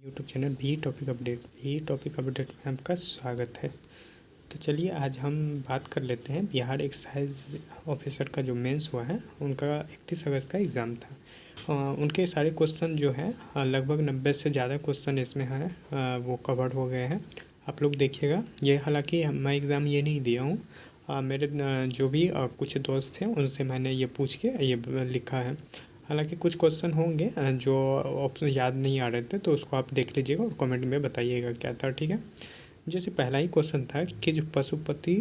YouTube channel भी topic update में आपका स्वागत है। तो चलिए आज हम बात कर लेते हैं बिहार एक्साइज ऑफिसर का जो मेंस हुआ है उनका 31 अगस्त का एग्ज़ाम था। उनके सारे क्वेश्चन जो हैं लगभग 90 से ज़्यादा क्वेश्चन इसमें हैं, वो कवर्ड हो गए हैं। आप लोग देखिएगा। ये हालांकि मैं एग्ज़ाम ये नहीं दिया हूँ, मेरे जो भी कुछ दोस्त थे उनसे मैंने ये पूछ के ये लिखा है। हालांकि कुछ क्वेश्चन होंगे जो ऑप्शन याद नहीं आ रहे थे, तो उसको आप देख लीजिएगा और कमेंट में बताइएगा क्या था, ठीक है। जैसे पहला ही क्वेश्चन था कि जो पशुपति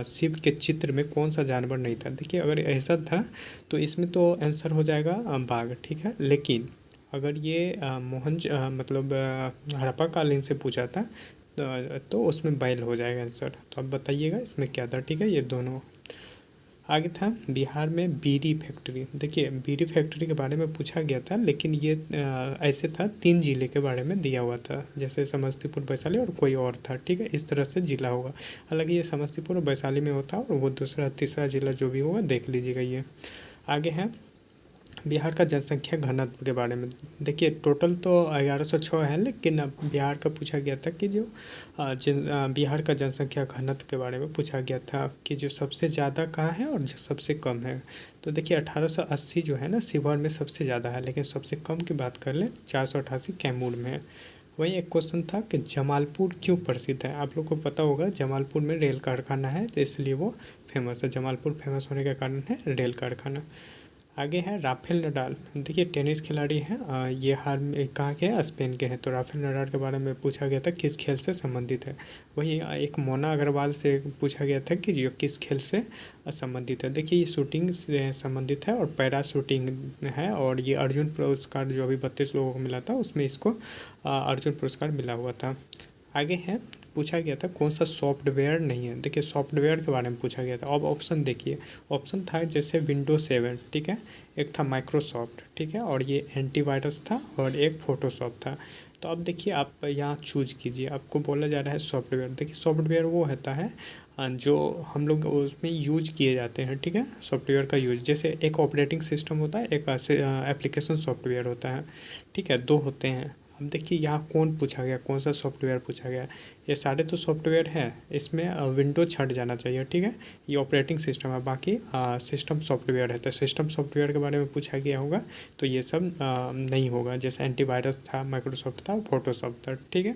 शिव के चित्र में कौन सा जानवर नहीं था। देखिए अगर ऐसा था तो इसमें तो आंसर हो जाएगा बाघ, ठीक है। लेकिन अगर ये मतलब हड़प्पा कालीन से पूछा था तो उसमें बैल हो जाएगा आंसर। तो अब बताइएगा इसमें क्या था, ठीक है। ये दोनों आगे था बिहार में बीड़ी फैक्ट्री। देखिए बीड़ी फैक्ट्री के बारे में पूछा गया था, लेकिन ये ऐसे था 3 ज़िले के बारे में दिया हुआ था, जैसे समस्तीपुर, वैशाली और कोई और था, ठीक है। इस तरह से ज़िला होगा। हालांकि ये समस्तीपुर और वैशाली में होता और वो दूसरा तीसरा ज़िला जो भी होगा देख लीजिएगा। ये आगे है बिहार का जनसंख्या घनत्व के बारे में। देखिए टोटल तो 1106 है, लेकिन अब बिहार का पूछा गया था कि जो बिहार का जनसंख्या घनत्व के बारे में पूछा गया था कि जो सबसे ज़्यादा कहाँ है और जो सबसे कम है। तो देखिए 1880 जो है ना शिवहर में सबसे ज़्यादा है, लेकिन सबसे कम की बात कर लें 488 कैमूर में है। वही एक क्वेश्चन था कि जमालपुर क्यों प्रसिद्ध है। आप लोग को पता होगा जमालपुर में रेल कारखाना है, तो इसलिए वो फेमस है। जमालपुर फेमस होने का कारण है रेल कारखाना। आगे है राफेल नडाल। देखिए टेनिस खिलाड़ी हैं, ये हाल में कहाँ के हैं, स्पेन के हैं। तो राफेल नडाल के बारे में पूछा गया था किस खेल से संबंधित है। वही एक मोना अग्रवाल से पूछा गया था कि ये किस खेल से संबंधित है। देखिए ये शूटिंग से संबंधित है और पैरा शूटिंग है। और ये अर्जुन पुरस्कार जो अभी 32 लोगों को मिला था उसमें इसको अर्जुन पुरस्कार मिला हुआ था। आगे है पूछा गया था कौन सा सॉफ्टवेयर नहीं है। देखिए सॉफ्टवेयर के बारे में पूछा गया था। अब ऑप्शन देखिए, ऑप्शन था जैसे विंडोज 7, ठीक है, एक था माइक्रोसॉफ्ट, ठीक है, और ये एंटीवायरस था और एक फोटोशॉप था। तो अब देखिए आप यहाँ चूज कीजिए। आपको बोला जा रहा है सॉफ्टवेयर। देखिए सॉफ्टवेयर वो होता है जो हम लोग उसमें यूज किए जाते हैं, ठीक है। सॉफ्टवेयर का यूज जैसे एक ऑपरेटिंग सिस्टम होता है, एक एप्लीकेशन सॉफ्टवेयर होता है, ठीक है, दो होते हैं। अब देखिए यहाँ कौन पूछा गया, कौन सा सॉफ्टवेयर पूछा गया। ये सारे तो सॉफ्टवेयर हैं, इसमें विंडो छट जाना चाहिए, ठीक है। ये ऑपरेटिंग सिस्टम है, बाकी सिस्टम सॉफ्टवेयर है। तो सिस्टम सॉफ्टवेयर के बारे में पूछा गया होगा तो ये सब नहीं होगा। जैसे एंटीवायरस था, माइक्रोसॉफ्ट था, फोटोशॉप था, ठीक है।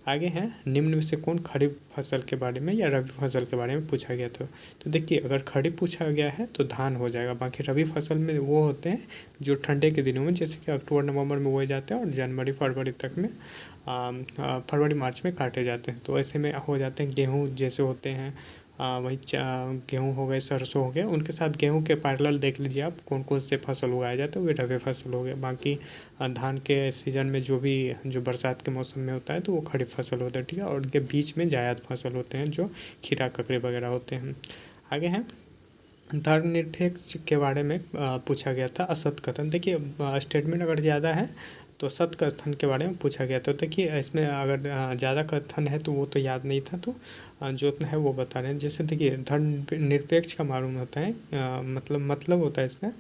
आगे हैं निम्न में से कौन खरीफ फसल के बारे में या रबी फसल के बारे में पूछा गया था। तो देखिए अगर खरीफ पूछा गया है तो धान हो जाएगा। बाकी रबी फसल में वो होते हैं जो ठंडे के दिनों में, जैसे कि अक्टूबर नवंबर में बोए जाते हैं और जनवरी फरवरी तक में फरवरी मार्च में काटे जाते हैं। तो ऐसे में हो जाते हैं गेहूँ जैसे होते हैं, वही गेहूँ हो गए, सरसों हो गए। उनके साथ गेहूँ के पैरेलल देख लीजिए आप कौन कौन से फसल उगाए जाते हैं, वे रबी फसल हो गए। बाकी धान के सीज़न में जो बरसात के मौसम में होता है तो वो खरीफ फसल होता है, ठीक है। और उनके बीच में जायद फसल होते हैं जो खीरा ककड़ी वगैरह होते हैं। आगे हैं धर्मनिरपेक्ष के बारे में पूछा गया था असत कथन। देखिए स्टेटमेंट अगर ज़्यादा है तो सत कथन के बारे में पूछा गया था। देखिए इसमें अगर ज़्यादा कथन है तो वो तो याद नहीं था, तो जो है वो बता रहे हैं। जैसे देखिए धर्मनिरपेक्ष का मालूम होता है, मतलब होता है इसका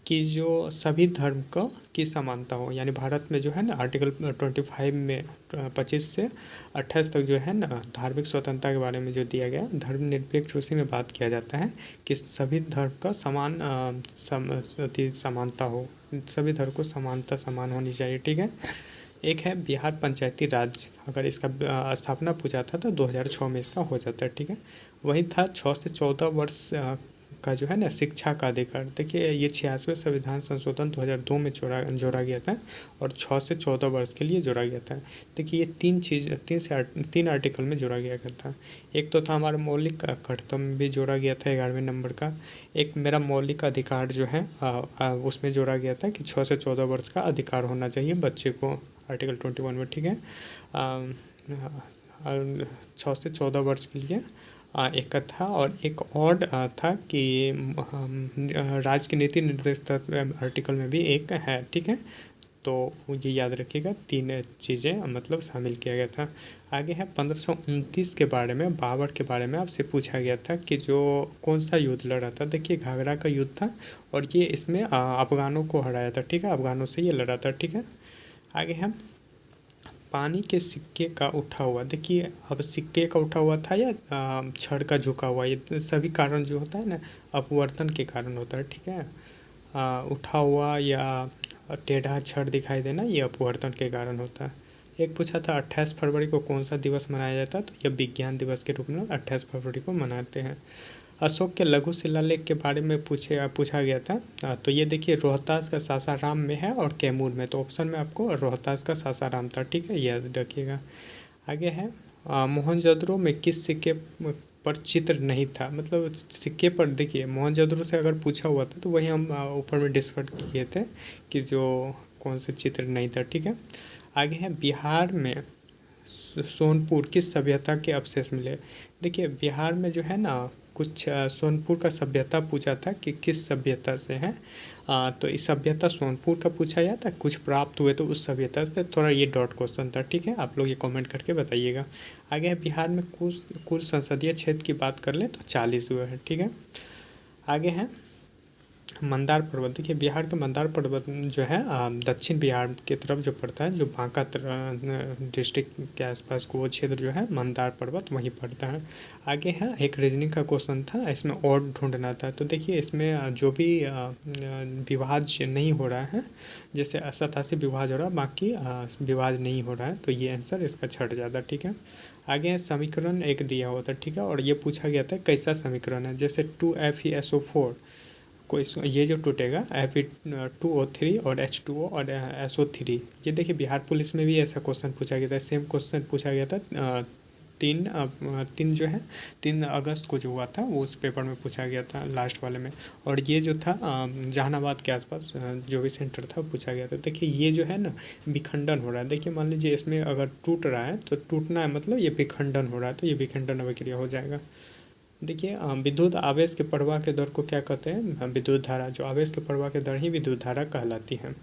कि जो सभी धर्म का की समानता हो। यानी भारत में जो है ना आर्टिकल 25 में 25 से 28 तक जो है ना धार्मिक स्वतंत्रता के बारे में जो दिया गया, धर्मनिरपेक्ष उसी में बात किया जाता है कि सभी धर्म का समानता हो, सभी धर्म को समानता समान होनी चाहिए, ठीक है। एक है बिहार पंचायती राज। अगर इसका स्थापना पूछा था तो 2006 में इसका हो जाता है, ठीक है। वही था 6 से 14 वर्ष का जो है ना शिक्षा का अधिकार। देखिए ये 86वें संविधान संशोधन 2002 में जोड़ा गया था और 6 से 14 वर्ष के लिए जोड़ा गया था। देखिए ये तीन आर्टिकल में जोड़ा गया था। एक तो था हमारा मौलिक कर्तव्य भी जोड़ा गया था 11वें नंबर का। एक मेरा मौलिक अधिकार जो है उसमें जोड़ा गया था कि 6 से 14 वर्ष का अधिकार होना चाहिए बच्चे को, आर्टिकल 21 में, ठीक है। 6 से 14 वर्ष के लिए एक था। और एक और था कि राज्य की नीति निर्देश आर्टिकल में भी एक है, ठीक है। तो ये याद रखिएगा, 3 चीज़ें मतलब शामिल किया गया था। आगे है 1529 के बारे में, बाबर के बारे में आपसे पूछा गया था कि जो कौन सा युद्ध लड़ा था। देखिए घाघरा का युद्ध था और ये इसमें अफगानों को हराया था, ठीक है, अफगानों से ये लड़ा था, ठीक है। आगे है पानी के सिक्के का उठा हुआ, देखिए अब सिक्के का उठा हुआ था या छड़ का झुका हुआ, ये सभी कारण जो होता है ना अपवर्तन के कारण होता है, ठीक है। उठा हुआ या टेढ़ा छड़ दिखाई देना ये अपवर्तन के कारण होता है। एक पूछा था 28 फरवरी को कौन सा दिवस मनाया जाता है, तो यह विज्ञान दिवस के रूप में 28 फरवरी को मनाते हैं। अशोक के लघु शिलालेख के बारे में पूछा गया था। तो ये देखिए रोहतास का सासाराम में है और कैमूर में, तो ऑप्शन में आपको रोहतास का सासाराम था, ठीक है, याद रखिएगा। आगे है मोहनजोदड़ो में किस सिक्के पर चित्र नहीं था, मतलब सिक्के पर देखिए मोहनजोदड़ो से अगर पूछा हुआ था तो वही हम ऊपर में डिस्कस किए थे कि जो कौन से चित्र नहीं था, ठीक है। आगे है बिहार में सोनपुर किस सभ्यता के अवशेष मिले। देखिए बिहार में जो है ना कुछ सोनपुर का सभ्यता पूछा था कि किस सभ्यता से है। तो इस सभ्यता सोनपुर का पूछा गया था, कुछ प्राप्त हुए तो उस सभ्यता से, थोड़ा ये डॉट क्वेश्चन था, ठीक है। आप लोग ये कमेंट करके बताइएगा। आगे है बिहार में कुल संसदीय क्षेत्र की बात कर लें तो 40 हुए हैं, ठीक है। आगे है मंदार पर्वत, देखिए बिहार का मंदार पर्वत जो है दक्षिण बिहार की तरफ जो पड़ता है, जो बांका डिस्ट्रिक्ट के आसपास को वो क्षेत्र जो है मंदार पर्वत वहीं पड़ता है। आगे है एक रीजनिंग का क्वेश्चन था, इसमें और ढूंढना था, तो देखिए इसमें जो भी विभाज्य नहीं हो रहा है, जैसे 87 विभाज्य हो रहा है, बाकी विभाज्य नहीं हो रहा है, तो ये आंसर इसका छट जाता, ठीक है। आगे समीकरण एक दिया हुआ था, ठीक है, और ये पूछा गया था कैसा समीकरण है, जैसे 2FeSO4 को ये जो टूटेगा Fe2O3 और H2O और SO3, ये देखिए बिहार पुलिस में भी ऐसा क्वेश्चन पूछा गया था, सेम क्वेश्चन पूछा गया था 3 अगस्त को जो हुआ था वो उस पेपर में पूछा गया था लास्ट वाले में। और ये जो था जहानाबाद के आसपास जो भी सेंटर था पूछा गया था। देखिए ये जो है ना विखंडन हो रहा है, देखिए मान लीजिए इसमें अगर टूट रहा है तो टूटना है मतलब ये विखंडन हो रहा है, तो ये विखंडन अभिक्रिया हो जाएगा। देखिए विद्युत आवेश के प्रवाह के दर को क्या कहते हैं, विद्युत धारा, जो आवेश के प्रवाह के दर ही विद्युत धारा कहलाती है।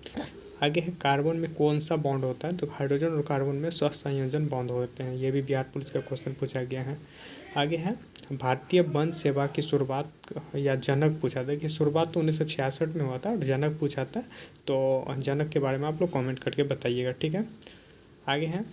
आगे है कार्बन में कौन सा बॉन्ड होता है, तो हाइड्रोजन और कार्बन में सहसंयोजन बॉन्ड होते हैं, ये भी बिहार पुलिस का क्वेश्चन पूछा गया है। आगे है भारतीय वन सेवा की शुरुआत या जनक पूछा था, कि शुरुआत तो 1966 में हुआ था और जनक पूछा था, तो जनक के बारे में आप लोग कमेंट करके बताइएगा, ठीक है। आगे है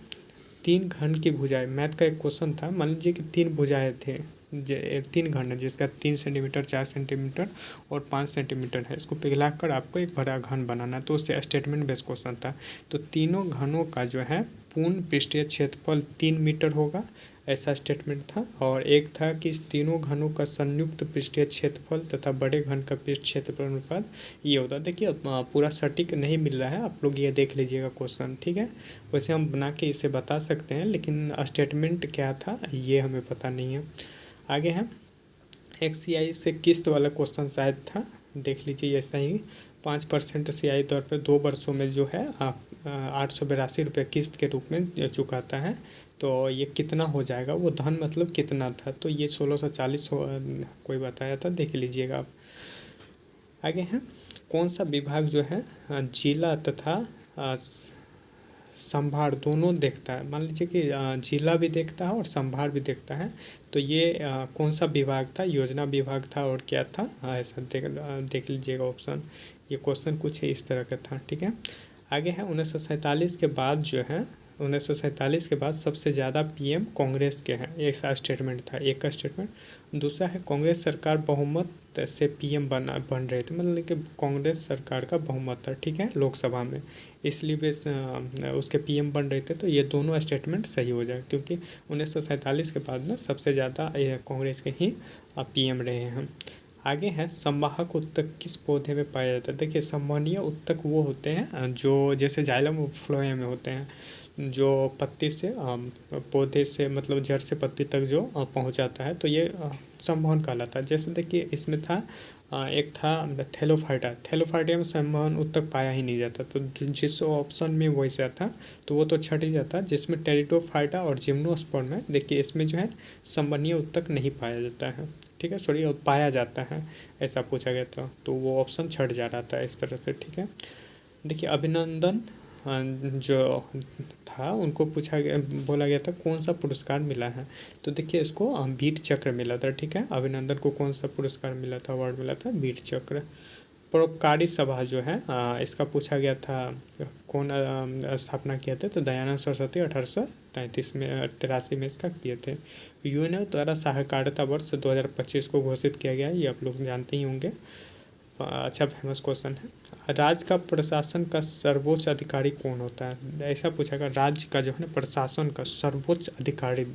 3 घन की भुजाएं, मैथ का एक क्वेश्चन था, मान लीजिए कि 3 भुजाएं थे, 3 घन है जिसका 3 सेंटीमीटर 4 सेंटीमीटर और 5 सेंटीमीटर है, इसको पिघलाकर आपको एक बड़ा घन बनाना है, तो उससे स्टेटमेंट बेस्ड क्वेश्चन था। तो तीनों घनों का जो है पूर्ण पृष्ठीय क्षेत्रफल 3 मीटर होगा, ऐसा स्टेटमेंट था। और एक था कि तीनों घनों का संयुक्त पृष्ठीय क्षेत्रफल तथा बड़े घन का पृष्ठ क्षेत्रफल अनुपात ये होता है। देखिए पूरा सटीक नहीं मिल रहा है, आप लोग ये देख लीजिएगा क्वेश्चन, ठीक है। वैसे हम बना के इसे बता सकते हैं, लेकिन स्टेटमेंट क्या था ये हमें पता नहीं है। आगे है XCI से किस्त वाला क्वेश्चन शायद था, देख लीजिए ऐसा ही 5% CI तौर पर 2 वर्षों में जो है 882 रुपये किस्त के रूप में चुकाता है, तो ये कितना हो जाएगा, वो धन मतलब कितना था, तो ये 1640 कोई बताया था, देख लीजिएगा आप। आगे है कौन सा विभाग जो है जिला तथा संभार दोनों देखता है, मान लीजिए कि जिला भी देखता है और संभार भी देखता है, तो ये कौन सा विभाग था, योजना विभाग था और क्या था, ऐसा देख लीजिएगा ऑप्शन। ये क्वेश्चन कुछ इस तरह का था, ठीक है। आगे है 1947 के बाद जो है 1947 के बाद सबसे ज़्यादा PM कांग्रेस के हैं, एक सा स्टेटमेंट था, एक का स्टेटमेंट। दूसरा है कांग्रेस सरकार बहुमत से PM बन रहे थे, मतलब कि कांग्रेस सरकार का बहुमत था, ठीक है, लोकसभा में, इसलिए वे उसके PM बन रहे थे, तो ये दोनों स्टेटमेंट सही हो जाए, क्योंकि 1947 के बाद ना सबसे ज़्यादा कांग्रेस के ही PM रहे हैं। आगे है संवाहक उत्तक किस पौधे में पाया जाता है। देखिए संवहनीय उत्तक वो होते हैं जो जैसे जाइलम फ्लोएम में होते हैं, जो पत्ती से पौधे से मतलब जड़ से पत्ती तक जो पहुंचाता है, तो ये संवहन कहलाता है। जैसे देखिए इसमें था एक था थैलोफाइटा में संवहन उत्तक पाया ही नहीं जाता, तो जिस ऑप्शन में वैसा था तो वो तो छट ही जाता, जिसमें टेरिडोफाइटा और जिम्नोस्पर्म है, देखिए इसमें जो है संवहनीय उत्तक नहीं पाया जाता है, ठीक है, सॉरी पाया जाता है, ऐसा पूछा गया था, तो वो ऑप्शन छट जा रहा था इस तरह से, ठीक है। देखिए अभिनंदन जो था उनको पूछा गया, बोला गया था कौन सा पुरस्कार मिला है, तो देखिए इसको वीर चक्र मिला था, ठीक है। अभिनंदन को कौन सा पुरस्कार मिला था, अवार्ड मिला था वीर चक्र। परोपकारी सभा जो है इसका पूछा गया था कौन स्थापना किए थे, तो दयानंद सरस्वती 1833 में 83 में इसका किए थे। यूएनओ द्वारा सहकारिता वर्ष 2025 को घोषित किया गया है, ये आप लोग जानते ही होंगे। अच्छा फेमस क्वेश्चन है। राज्य का प्रशासन का सर्वोच्च अधिकारी कौन होता है, ऐसा पूछा गया। राज्य का जो है ना प्रशासन का सर्वोच्च अधिकारी,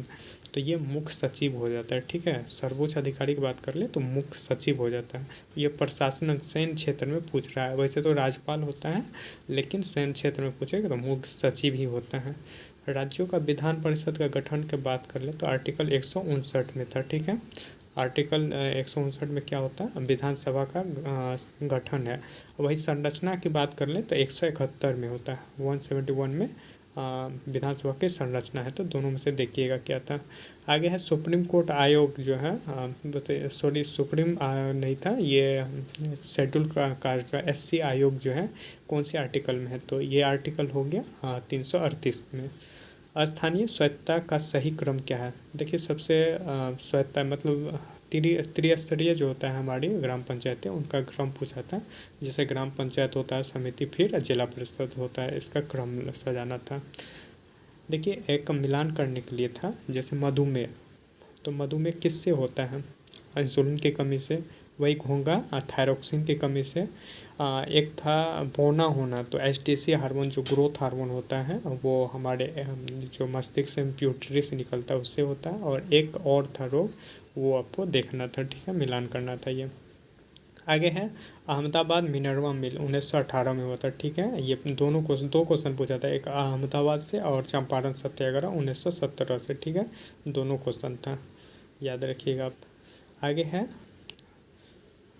तो ये मुख्य सचिव हो जाता है। ठीक है, सर्वोच्च अधिकारी की बात कर ले तो मुख्य सचिव हो जाता है। ये प्रशासन सैन्य क्षेत्र में पूछ रहा है, वैसे तो राज्यपाल होता है, लेकिन सैन्य क्षेत्र में पूछेगा तो मुख्य सचिव ही होता है। राज्यों का विधान परिषद का गठन की बात कर ले तो आर्टिकल 159 में था। ठीक है, आर्टिकल 159 में क्या होता है, विधानसभा का गठन है। वही संरचना की बात कर लें तो 171 में होता है, 171 में विधानसभा की संरचना है। तो दोनों में से देखिएगा क्या था। आगे है सुप्रीम कोर्ट आयोग जो है, सॉरी सुप्रीम नहीं था ये, शेड्यूल कास्ट का SC आयोग जो है कौन से आर्टिकल में है, तो ये आर्टिकल हो गया 338 में। स्थानीय स्वायत्तता का सही क्रम क्या है, देखिए सबसे स्वायत्तता मतलब त्रिस्तरीय जो होता है हमारी ग्राम पंचायतें, उनका क्रम पूछा था। जैसे ग्राम पंचायत होता है, समिति, फिर जिला परिषद होता है, इसका क्रम सजाना था। देखिए एक मिलान करने के लिए था, जैसे मधुमेह, तो मधुमेह किससे होता है, इंसुलिन की कमी से। वही घोंघा थायरोक्सिन की कमी से। एक था बौना होना, तो STC हार्मोन जो ग्रोथ हार्मोन होता है वो हमारे जो मस्तिष्क से प्यूटरी से निकलता है उससे होता है। और एक और था रोग, वो आपको देखना था। ठीक है, मिलान करना था ये। आगे है अहमदाबाद मिनर्वा मिल 1918 में हुआ था। ठीक है, ये दोनों क्वेश्चन, दो क्वेश्चन पूछा था, एक अहमदाबाद से और चंपारण सत्याग्रह 1917 से। ठीक है, दोनों क्वेश्चन था, याद रखिएगा आप। आगे है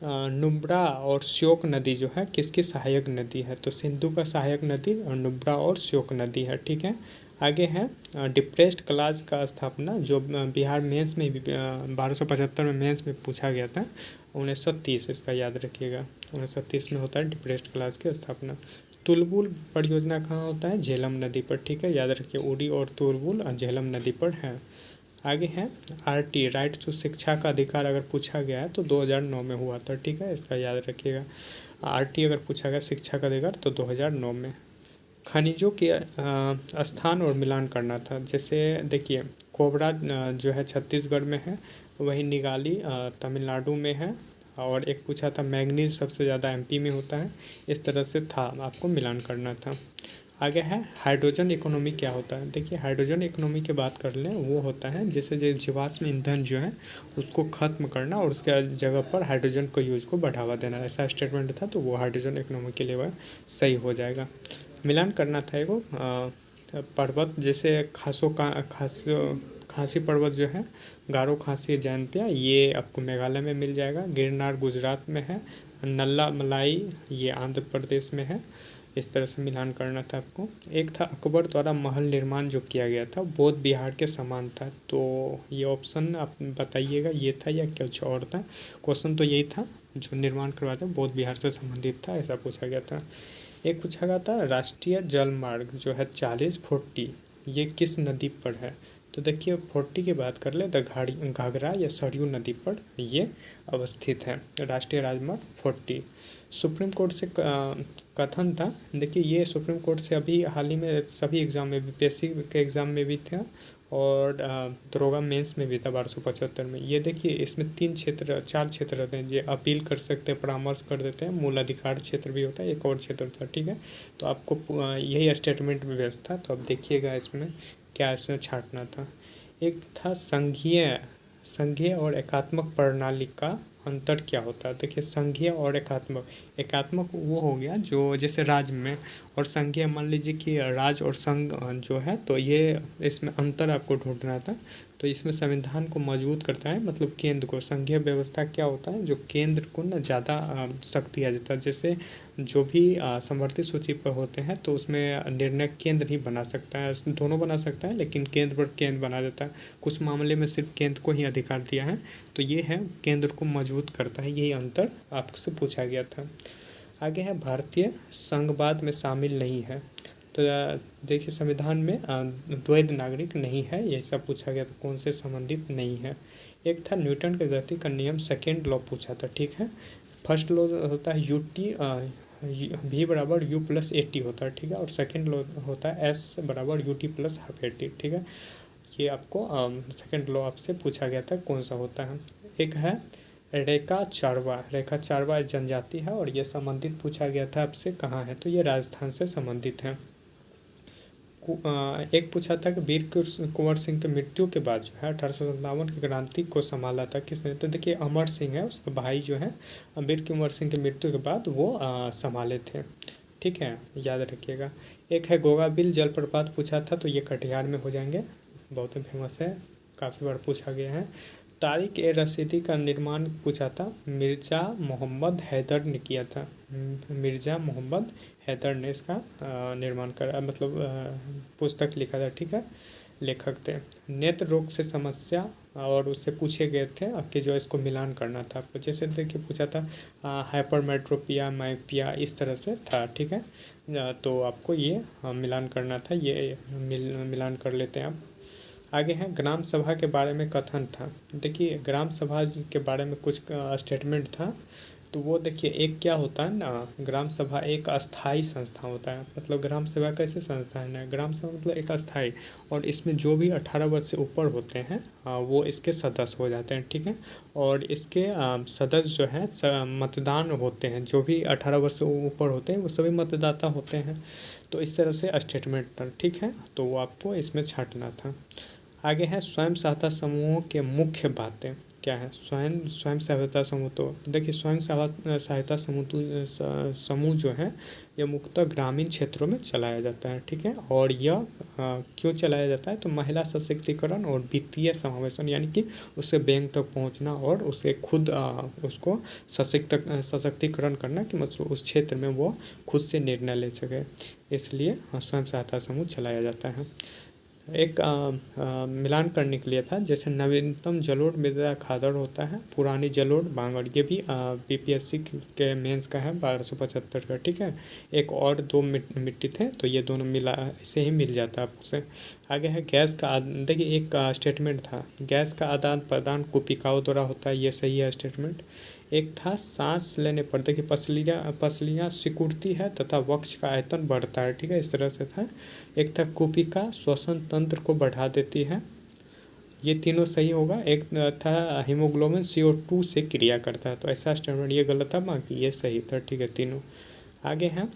नुब्रा और श्योक नदी जो है किसकी सहायक नदी है, तो सिंधु का सहायक नदी और नुब्रा और श्योक नदी है। ठीक है, आगे है डिप्रेस्ड क्लास का स्थापना, जो बिहार मेंस में भी 1275 में मेंस में पूछा गया था, 1930, इसका याद रखिएगा, 1930 में होता है डिप्रेस्ड क्लास की स्थापना। तुलबुल परियोजना कहाँ होता है, झेलम नदी पर। ठीक है, याद रखिए, उड़ी और तुलबुल झेलम नदी पर है। आगे है RT राइट टू शिक्षा का अधिकार, अगर पूछा गया है तो 2009 में हुआ था। ठीक है, इसका याद रखिएगा। RT अगर पूछा गया शिक्षा का अधिकार तो 2009 में। खनिजों के स्थान और मिलान करना था, जैसे देखिए कोबरा जो है छत्तीसगढ़ में है, वही निगाली तमिलनाडु में है, और एक पूछा था मैंगनीज सबसे ज़्यादा MP में होता है। इस तरह से था, आपको मिलान करना था। आगे है हाइड्रोजन इकोनॉमी क्या होता है, देखिए हाइड्रोजन इकोनॉमी की बात कर लें, वो होता है जैसे जो जीवाश्म ईंधन जो है उसको ख़त्म करना और उसके जगह पर हाइड्रोजन को यूज को बढ़ावा देना, ऐसा स्टेटमेंट था, तो वो हाइड्रोजन इकोनॉमी के लिए वह सही हो जाएगा। मिलान करना था एगो पर्वत, जैसे खासी पर्वत जो है, गारो खासी जयंतिया, ये आपको मेघालय में मिल जाएगा। गिरनार गुजरात में है। नल्ला मलाई ये आंध्र प्रदेश में है। इस तरह से मिलान करना था आपको। एक था अकबर द्वारा महल निर्माण जो किया गया था बौद्ध बिहार के समान था, तो ये ऑप्शन आप बताइएगा, ये था या कुछ और था। क्वेश्चन तो यही था, जो निर्माण करवाया था बौद्ध बिहार से संबंधित था, ऐसा पूछा गया था। एक पूछा गया था राष्ट्रीय जल मार्ग जो है 4040, ये किस नदी पर है, तो देखिए 40 की बात कर ले तो घाघरा या सरयू नदी पर ये अवस्थित है, राष्ट्रीय राजमार्ग 40। सुप्रीम कोर्ट से कथन था, देखिए ये सुप्रीम कोर्ट से अभी हाल ही में सभी एग्ज़ाम में भी, PSC के एग्ज़ाम में भी था और दरोगा मेंस में भी था 1275 में। ये देखिए इसमें 4 क्षेत्र रहते हैं, जो अपील कर सकते हैं, परामर्श कर देते हैं, मूल अधिकार क्षेत्र भी होता है, एक और क्षेत्र था। ठीक है, तो आपको यही स्टेटमेंट में बेस्ट था, तो अब देखिएगा इसमें क्या इसमें छांटना था। एक था संघीय और एकात्मक प्रणाली का अंतर क्या होता है, देखिए संघीय और एकात्मक वो हो गया जो जैसे राज्य में, और संघीय मान लीजिए कि राज्य और संघ जो है, तो ये इसमें अंतर आपको ढूंढना था। तो इसमें संविधान को मजबूत करता है, मतलब केंद्र को। संघीय व्यवस्था क्या होता है, जो केंद्र को ना ज़्यादा शक्ति आ जाता है, जैसे जो भी समवर्ती सूची पर होते हैं तो उसमें निर्णय केंद्र ही बना सकता है, दोनों बना सकता है, लेकिन केंद्र पर केंद्र बना देता है। कुछ मामले में सिर्फ केंद्र को ही अधिकार दिया है, तो ये है केंद्र को मजबूत करता है, यही अंतर आपसे पूछा गया था। आगे है भारतीय संघवाद में शामिल नहीं है, तो देखिए संविधान में द्वैध नागरिक नहीं है, ये सब पूछा गया था, कौन से संबंधित नहीं है। एक था न्यूटन के गति का नियम, सेकेंड लॉ पूछा था। ठीक है, फर्स्ट लॉ होता है UT V बराबर U प्लस AT होता है, ठीक है। और सेकेंड लॉ होता है S बराबर UT प्लस हाफ AT, ठीक है। ये आपको सेकेंड लॉ आपसे पूछा गया था कौन सा होता है। एक है रेखा चारवा। रेखा चारवा जनजाति है और ये संबंधित पूछा गया था आपसे कहाँ है, तो ये राजस्थान से संबंधित है। एक पूछा था कि वीर कुंवर सिंह की मृत्यु के बाद जो है 1857 की क्रांति को संभाला था किसने, तो देखिए अमर सिंह है, उसके भाई जो है वीर कुंवर सिंह की मृत्यु के बाद वो संभाले थे, ठीक है, याद रखिएगा। एक है गोगाबिल जलप्रपात पूछा था, तो ये कटिहार में हो जाएंगे, बहुत ही फेमस है, काफ़ी बार पूछा गया है। तारिक ए रशीदी का निर्माण पूछा था, मिर्ज़ा मोहम्मद हैदर ने किया था। मिर्ज़ा मोहम्मद हैदर ने इसका निर्माण करा, मतलब पुस्तक लिखा था, ठीक है, लेखक थे। नेत्र रोग से समस्या और उससे पूछे गए थे कि जो इसको मिलान करना था आपको, जैसे देखिए पूछा था हाइपरमेट्रोपिया, माइपिया, इस तरह से था, ठीक है। तो आपको ये मिलान करना था, ये मिलान कर लेते हैं आप। आगे है ग्राम सभा के बारे में कथन था। देखिए ग्राम सभा के बारे में कुछ स्टेटमेंट था, तो वो देखिए एक क्या होता है ना, ग्राम सभा एक अस्थाई संस्था होता है, मतलब ग्राम सभा कैसे संस्था है ना, ग्राम सभा मतलब एक अस्थाई, और इसमें जो भी 18 वर्ष से ऊपर होते हैं वो इसके सदस्य हो जाते हैं, ठीक है। और इसके सदस्य जो है मतदान होते हैं, जो भी 18 वर्ष से ऊपर होते हैं वो सभी मतदाता होते हैं। तो इस तरह से स्टेटमेंट, ठीक है, तो वो आपको इसमें छांटना था। आगे है स्वयं सहायता समूहों के मुख्य बातें क्या है। स्वयं सहायता समूह, तो देखिए स्वयं सहायता समूह जो है ये मुख्यतः ग्रामीण क्षेत्रों में चलाया जाता है, ठीक है। और यह क्यों चलाया जाता है, तो महिला सशक्तिकरण और वित्तीय समावेशन, यानी कि उससे बैंक तक पहुंचना और उसे खुद उसको सशक्तिकरण करना, कि मतलब उस क्षेत्र में वो खुद से निर्णय ले सके, इसलिए स्वयं सहायता समूह चलाया जाता है। एक मिलान करने के लिए था, जैसे नवीनतम जलोढ़ मृदा खादर होता है, पुरानी जलोढ़ बांगड़, ये भी BPSC के मेंस का है 1275 का, ठीक है। एक और दो मिट्टी थे, तो ये दोनों मिला ऐसे ही मिल जाता है आपसे। आगे है गैस का देखिए एक स्टेटमेंट था, गैस का आदान प्रदान कुपिकाओं द्वारा होता है, ये सही है स्टेटमेंट। एक था सांस लेने पर, देखिए पसलियाँ सिकुड़ती है तथा वक्ष का आयतन बढ़ता है, ठीक है, इस तरह से था। एक था कुपिका श्वसन तंत्र को बढ़ा देती है, ये तीनों सही होगा। एक था हीमोग्लोबिन CO2 से क्रिया करता है, तो ऐसा स्टेटमेंट ये गलत था, बाकी ये सही था, ठीक है तीनों। आगे हैं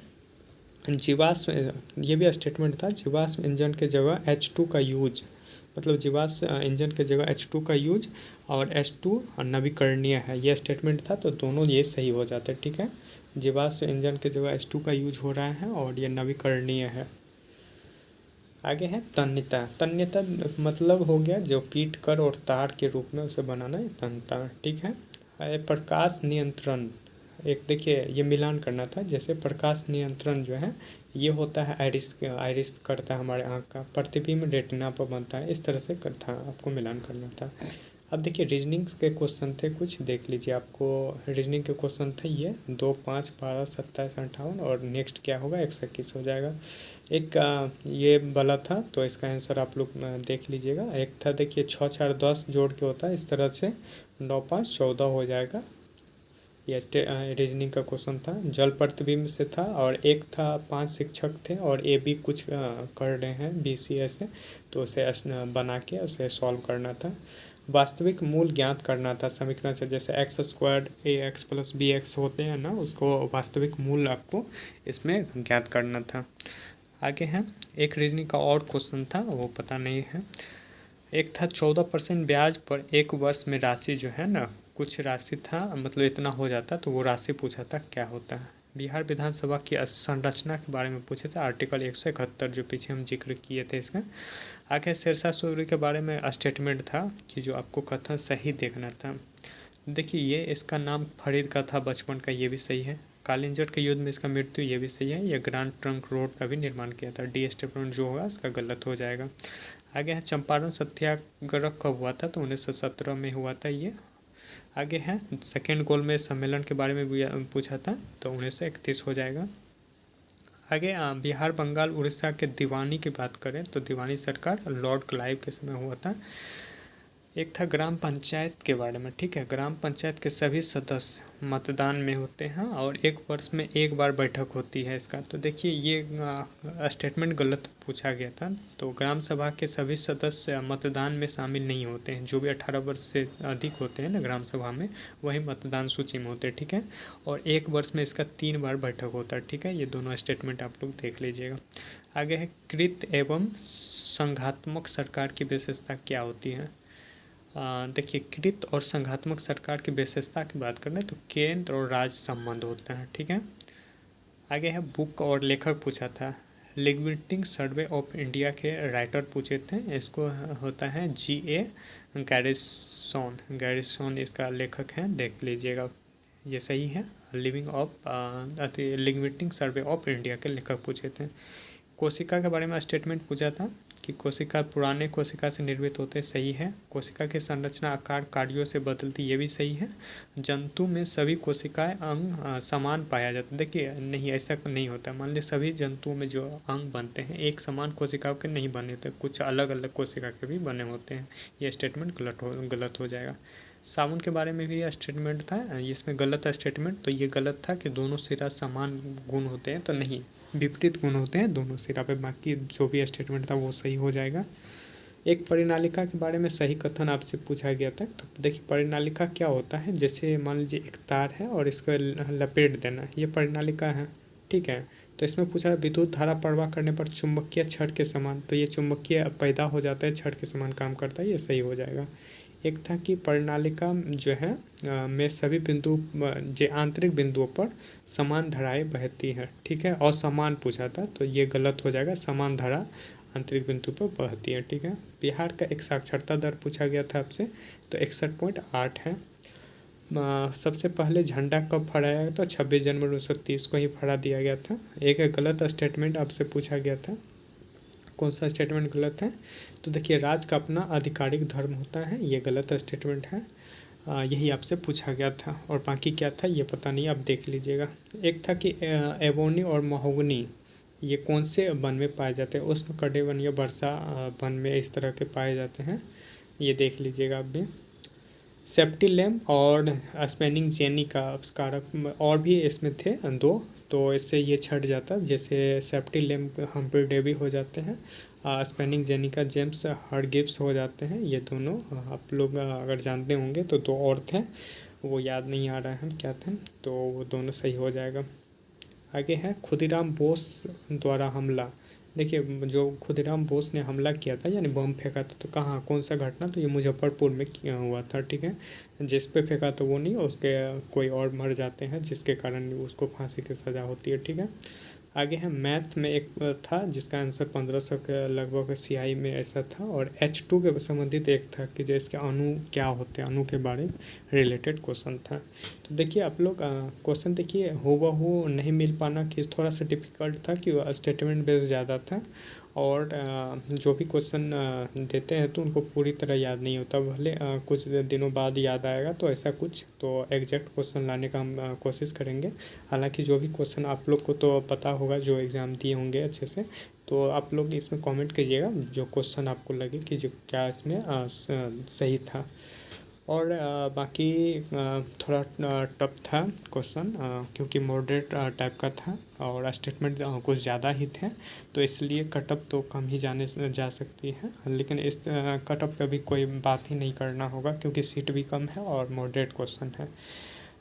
जीवाश्म, ये भी स्टेटमेंट था, जीवाश्म इंजन के जगह H2 का यूज, मतलब जीवाश्म इंजन के जगह H2 का यूज, और H2 नवीकरणीय है, ये स्टेटमेंट था, तो दोनों ये सही हो जाते हैं, ठीक है। जीवाश्म इंजन के जगह H2 का यूज हो रहा है और ये नवीकरणीय है। आगे है तन्यता। तन्यता मतलब हो गया जो पीट कर और तार के रूप में उसे बनाना है, तन्यता, ठीक है। प्रकाश नियंत्रण, एक देखिए ये मिलान करना था, जैसे प्रकाश नियंत्रण जो है ये होता है आयरिस करता है हमारे आँख का, प्रतिबिंब रेटिना पर बनता है, इस तरह से था, आपको मिलान करना था। अब देखिए रीजनिंग के क्वेश्चन थे कुछ, देख लीजिए, आपको रीजनिंग के क्वेश्चन थे ये 2, 5, 12, 27, 58, और नेक्स्ट क्या होगा 121 हो जाएगा। एक ये वाला था, तो इसका आंसर आप लोग देख लीजिएगा। एक था देखिए 6, 4, 10 जोड़ के होता है, इस तरह से 9, 5, 14 हो जाएगा, ये रीजनिंग का क्वेश्चन था। जल प्रतिबिंब से था, और एक था 5 शिक्षक थे और ये भी कुछ कर रहे हैं BCA से, तो उसे बना के उसे सॉल्व करना था। वास्तविक मूल ज्ञात करना था समीकरण से, जैसे x² AX + BX होते हैं ना, उसको वास्तविक मूल आपको इसमें ज्ञात करना था। आगे है एक रीजनिंग का और क्वेश्चन था, वो पता नहीं है। एक था 14% ब्याज पर एक वर्ष में राशि जो है ना, कुछ राशि था, मतलब इतना हो जाता, तो वो राशि पूछा था क्या होता है। बिहार विधानसभा की संरचना के बारे में पूछे थे, आर्टिकल 171 जो पीछे हम जिक्र किए थे इसका। आगे शेरशाह सूरी के बारे में स्टेटमेंट था कि जो आपको कथन सही देखना था। देखिए ये इसका नाम फरीद का था बचपन का, ये भी सही है। कालिंजर के युद्ध में इसका मृत्यु, ये भी सही है। ये ग्रांड ट्रंक रोड का भी निर्माण किया था, डी स्टेटमेंट जो होगा इसका गलत हो जाएगा। आगे है चंपारण सत्याग्रह कब हुआ था, तो 1917 में हुआ था ये। आगे है सेकेंड गोलमेज सम्मेलन के बारे में भी पूछा था, तो 1931 हो जाएगा। आगे बिहार, बंगाल, उड़ीसा के दीवानी की बात करें, तो दीवानी सरकार लॉर्ड क्लाइव के समय हुआ था। एक था ग्राम पंचायत के बारे में, ठीक है। ग्राम पंचायत के सभी सदस्य मतदान में होते हैं और 1 वर्ष में 1 बार बैठक होती है इसका। तो देखिए ये स्टेटमेंट गलत पूछा गया था। तो ग्राम सभा के सभी सदस्य मतदान में शामिल नहीं होते हैं। जो भी 18 वर्ष से अधिक होते हैं ना ग्राम सभा में, वही मतदान सूची में होते हैं, ठीक है। और 1 वर्ष में इसका 3 बार बैठक होता है, ठीक है। ये दोनों स्टेटमेंट आप लोग देख लीजिएगा। आगे है कृत एवं संघात्मक सरकार की विशेषता क्या होती है। देखिए कृत और संघात्मक सरकार की विशेषता की बात करें तो केंद्र और राज्य संबंध होते हैं, ठीक है। आगे है बुक और लेखक पूछा था। लिंग्विस्टिक सर्वे ऑफ इंडिया के राइटर पूछे थे, इसको होता है G.A. गैरिसन इसका लेखक है, देख लीजिएगा ये सही है। लिंग्विस्टिक सर्वे ऑफ इंडिया के लेखक पूछे थे। कोशिका के बारे में स्टेटमेंट पूछा था कि कोशिका पुराने कोशिका से निर्मित होते, सही है। कोशिका की संरचना आकार कार्यों से बदलती, ये भी सही है। जंतु में सभी कोशिकाएं अंग समान पाया जाता, देखिए नहीं ऐसा नहीं होता। मान लीजिए सभी जंतुओं में जो अंग बनते हैं एक समान कोशिकाओं के नहीं बने होते, कुछ अलग अलग कोशिका के भी बने होते हैं। ये स्टेटमेंट गलत हो जाएगा। साबुन के बारे में भी यह स्टेटमेंट था, इसमें गलत स्टेटमेंट, तो ये गलत था कि दोनों सिरा समान गुण होते हैं, तो नहीं, विपरीत गुण होते हैं दोनों सिरा पे। बाकी जो भी स्टेटमेंट था वो सही हो जाएगा। एक परिनालिका के बारे में सही कथन आपसे पूछा गया था। तो देखिए परिनालिका क्या होता है, जैसे मान लीजिए एक तार है और इसको लपेट देना, ये परिनालिका है, ठीक है। तो इसमें पूछा विद्युत धारा प्रवाह करने पर चुंबकीय छड़ के समान, तो ये चुंबकीय पैदा हो जाता है, छड़ के समान काम करता है, ये सही हो जाएगा। एक था कि परिनालिका जो है में सभी बिंदु जो आंतरिक बिंदुओं पर समान धाराएं बहती हैं, ठीक है। और समान पूछा था, तो ये गलत हो जाएगा, समान धारा आंतरिक बिंदु पर बहती है, ठीक है। बिहार का एक साक्षरता दर पूछा गया था आपसे, तो 61.8 है। सबसे पहले झंडा कब फहराया गया था, 26 जनवरी 1930 को ही फहरा दिया गया था। एक गलत स्टेटमेंट आपसे पूछा गया था, कौन सा स्टेटमेंट गलत है। तो देखिए राज का अपना आधिकारिक धर्म होता है, ये गलत स्टेटमेंट है। यही आपसे पूछा गया था, और बाकी क्या था ये पता नहीं, आप देख लीजिएगा। एक था कि एबोनी और महोगनी ये कौन से वन में पाए जाते हैं, उष्ण कटिबंधीय वर्षा वन में इस तरह के पाए जाते हैं, ये देख लीजिएगा आप भी। सेफ्टी लैम्प और स्पेनिंग जेनी का आविष्कारक और भी इसमें थे 2, तो इससे ये छट जाता। जैसे सेफ्टी लैम्प हम्फ्री डेवी हो जाते हैं, स्पेनिंग जेनी का जेम्स हरगिब्स हो जाते हैं। ये दोनों आप लोग अगर जानते होंगे, तो 2 और थे, वो याद नहीं आ रहा है क्या थे, तो वो दोनों सही हो जाएगा। आगे है खुदीराम बोस द्वारा हमला। देखिए जो खुदीराम बोस ने हमला किया था यानी बम फेंका था, तो कहाँ कौन सा घटना, तो ये मुजफ्फरपुर में किया हुआ था, ठीक है। जिस पे फेंका तो वो नहीं, उसके कोई और मर जाते हैं जिसके कारण उसको फांसी की सज़ा होती है, ठीक है। आगे है मैथ में एक था जिसका आंसर 1500 के लगभग CI में ऐसा था। और H2 के संबंधित एक था कि जिसके अणु क्या होते हैं, अणु के बारे में रिलेटेड क्वेश्चन था। तो देखिए आप लोग क्वेश्चन देखिए हूबहू नहीं मिल पाना कि थोड़ा सा डिफ़िकल्ट था कि स्टेटमेंट बेस ज़्यादा था, और जो भी क्वेश्चन देते हैं तो उनको पूरी तरह याद नहीं होता, भले कुछ दिनों बाद याद आएगा, तो ऐसा कुछ तो एग्जैक्ट क्वेश्चन लाने का हम कोशिश करेंगे। हालांकि जो भी क्वेश्चन आप लोग को तो पता होगा जो एग्ज़ाम दिए होंगे अच्छे से, तो आप लोग इसमें कमेंट कीजिएगा जो क्वेश्चन आपको लगे कि जो क्या इसमें सही था। और बाकी थोड़ा टफ था क्वेश्चन, क्योंकि मॉडरेट टाइप का था और स्टेटमेंट कुछ ज़्यादा ही थे, तो इसलिए कटअप तो कम ही जा सकती है। लेकिन इस कटअप पे भी कोई बात ही नहीं करना होगा, क्योंकि सीट भी कम है और मॉडरेट क्वेश्चन है।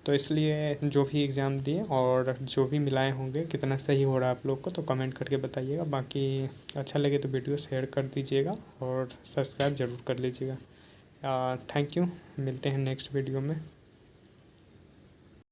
तो इसलिए जो भी एग्ज़ाम दिए और जो भी मिलाए होंगे कितना सही हो रहा है आप लोग को, तो कमेंट करके बताइएगा। बाकी अच्छा लगे तो वीडियो शेयर कर दीजिएगा और सब्सक्राइब ज़रूर कर लीजिएगा। थैंक यू, मिलते हैं नेक्स्ट वीडियो में।